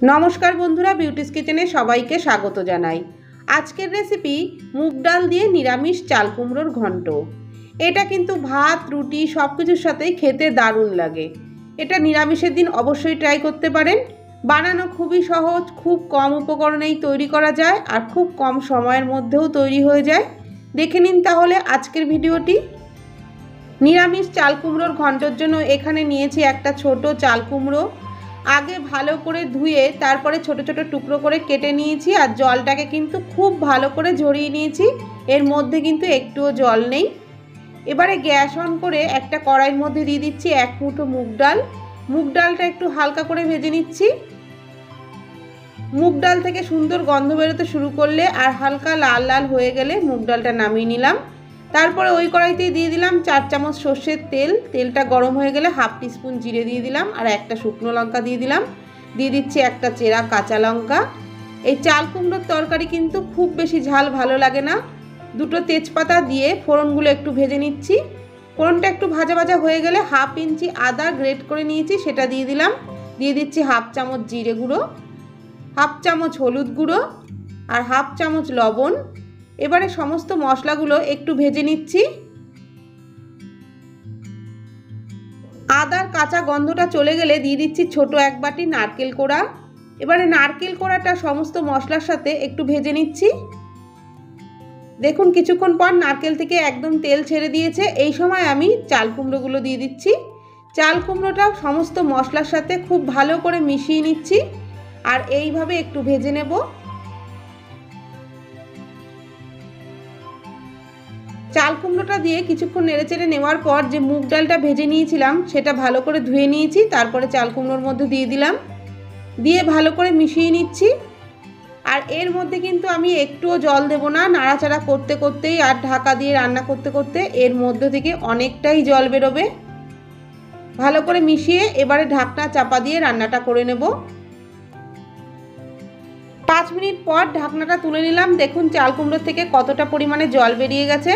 নমস্কার বন্ধুরা, বিউটিস কিচেনে সবাইকে স্বাগত জানাই। আজকের রেসিপি মুগ ডাল দিয়ে নিরামিষ চাল কুমড়োর ঘন্ট। এটা কিন্তু ভাত, রুটি সব কিছুর সাথেই খেতে দারুণ লাগে। এটা নিরামিষের দিন অবশ্যই ট্রাই করতে পারেন। বানানো খুবই সহজ, খুব কম উপকরণেই তৈরি করা যায় আর খুব কম সময়ের মধ্যেও তৈরি হয়ে যায়। দেখে নিন তাহলে আজকের ভিডিওটি। নিরামিষ চাল কুমড়োর ঘন্টর জন্য এখানে নিয়েছি একটা ছোট চাল কুমড়ো। আগে ভালো করে ধুয়ে তারপরে ছোট ছোট টুকরো করে কেটে নিয়েছি আর জলটাকে কিন্তু খুব ভালো করে ঝরিয়ে নিয়েছি। এর মধ্যে কিন্তু একটুও জল নেই। এবারে গ্যাস অন করে একটা কড়াইয়ের মধ্যে দিয়ে দিচ্ছি 1 মুঠো মুগ ডাল। মুগ ডালটা একটু হালকা করে ভেজে নিচ্ছি। মুগ ডাল থেকে সুন্দর গন্ধ বেরোতে শুরু করলে আর হালকা লাল লাল হয়ে গেলে মুগ ডালটা নামিয়ে নিলাম। তারপরে ওই কড়াইতেই দিয়ে দিলাম 4 চামচ সর্ষের তেল। তেলটা গরম হয়ে গেলে হাফ টিস্পুন জিরে দিয়ে দিলাম আর একটা শুকনো লঙ্কা দিয়ে দিলাম। দিয়ে দিচ্ছি একটা চেরা কাঁচা লঙ্কা। এই চাল কুমড়োর তরকারি কিন্তু খুব বেশি ঝাল ভালো লাগে না। দুটো তেজপাতা দিয়ে ফোড়নগুলো একটু ভেজে নিচ্ছি। ফোড়নটা একটু ভাজা ভাজা হয়ে গেলে হাফ ইঞ্চি আদা গ্রেট করে নিয়েছি সেটা দিয়ে দিলাম। দিয়ে দিচ্ছি হাফ চামচ জিরে গুঁড়ো, হাফ চামচ হলুদ গুঁড়ো আর হাফ চামচ লবণ। এবারে সমস্ত মশলাগুলো একটু ভেজে নিচ্ছি। আদার কাঁচা গন্ধটা চলে গেলে দিয়ে দিচ্ছি ছোট 1 বাটি নারকেল কোড়া। এবারে নারকেল কোড়াটা সমস্ত মশলার সাথে একটু ভেজে নিচ্ছি। দেখুন কিছুক্ষণ পর নারকেল থেকে একদম তেল ছেড়ে দিয়েছে। এই সময় আমি চাল কুমড়োগুলো দিয়ে দিচ্ছি। চাল কুমড়োটা সমস্ত মশলার সাথে খুব ভালো করে মিশিয়ে নিচ্ছি আর এইভাবে একটু ভেজে নেব। চাল কুমড়োটা দিয়ে কিছুক্ষণ নেড়েচেড়ে নেওয়ার পর যে মুগ ডালটা ভেজে নিয়েছিলাম সেটা ভালো করে ধুয়ে নিয়েছি। তারপরে চাল কুমড়োর মধ্যে দিয়ে দিলাম, দিয়ে ভালো করে মিশিয়ে নিচ্ছি। আর এর মধ্যে কিন্তু আমি একটুও জল দেব না। নাড়াচাড়া করতে করতেই আর ঢাকা দিয়ে রান্না করতে করতে এর মধ্যে থেকে অনেকটাই জল বেরোবে। ভালো করে মিশিয়ে এবারে ঢাকনা চাপা দিয়ে রান্নাটা করে নেব। 5 মিনিট পর ঢাকনাটা তুলে নিলাম। দেখুন চাল কুমড়োর থেকে কতটা পরিমাণে জল বেরিয়ে গেছে।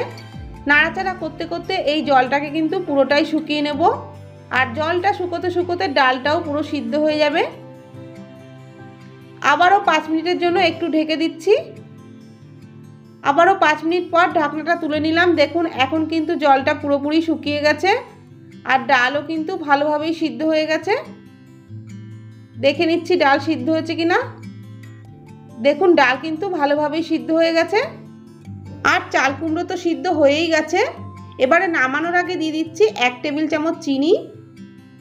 নাড়াচাড়া করতে করতে এই জলটাকে কিন্তু পুরোটাই শুকিয়ে নেব। আর জলটা শুকোতে শুকোতে ডালটাও পুরো সিদ্ধ হয়ে যাবে। আবারও 5 মিনিটের জন্য একটু ঢেকে দিচ্ছি। আবারও 5 মিনিট পর ঢাকনাটা তুলে নিলাম। দেখুন এখন কিন্তু জলটা পুরোপুরি শুকিয়ে গেছে আর ডালও কিন্তু ভালোভাবেই সিদ্ধ হয়ে গেছে। দেখে নিচ্ছি ডাল সিদ্ধ হয়েছে কিনা। দেখুন ডাল কিন্তু ভালোভাবেই সিদ্ধ হয়ে গেছে আর চাল কুমড়ো তো সিদ্ধ হয়েই গেছে। এবারে নামানোর আগে দিয়ে দিচ্ছি 1 টেবিল চামচ চিনি।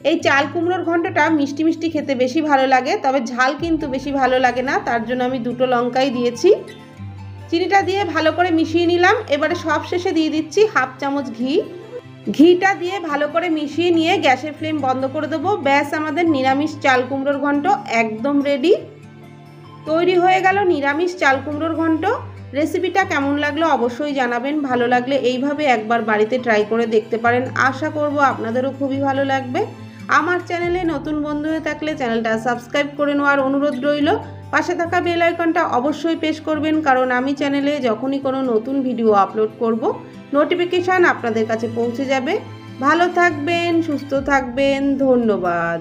এই চাল কুমড়োর ঘন্টটা মিষ্টি মিষ্টি খেতে বেশি ভালো লাগে, তবে ঝাল কিন্তু বেশি ভালো লাগে না, তার জন্য আমি 2টো লঙ্কাই দিয়েছি। চিনিটা দিয়ে ভালো করে মিশিয়ে নিলাম। এবারে সব শেষে দিয়ে দিচ্ছি হাফ চামচ ঘি। ঘিটা দিয়ে ভালো করে মিশিয়ে নিয়ে গ্যাসের ফ্লেম বন্ধ করে দেবো। ব্যাস, আমাদের নিরামিষ চাল কুমড়োর ঘন্ট একদম রেডি। তৈরি হয়ে গেল নিরামিষ চাল কুমড়োর ঘন্ট। রেসিপিটা কেমন লাগলো অবশ্যই জানাবেন। ভালো লাগলে এইভাবে একবার বাড়িতে ট্রাই করে দেখতে পারেন। আশা করব আপনাদেরও খুবই ভালো লাগবে। আমার চ্যানেলে নতুন বন্ধু হয়ে থাকলে চ্যানেলটা সাবস্ক্রাইব করে নেওয়ার অনুরোধ রইল। পাশে থাকা বেল আইকনটা অবশ্যই প্রেস করবেন, কারণ আমি চ্যানেলে যখনই কোনো নতুন ভিডিও আপলোড করব নোটিফিকেশান আপনাদের কাছে পৌঁছে যাবে। ভালো থাকবেন, সুস্থ থাকবেন। ধন্যবাদ।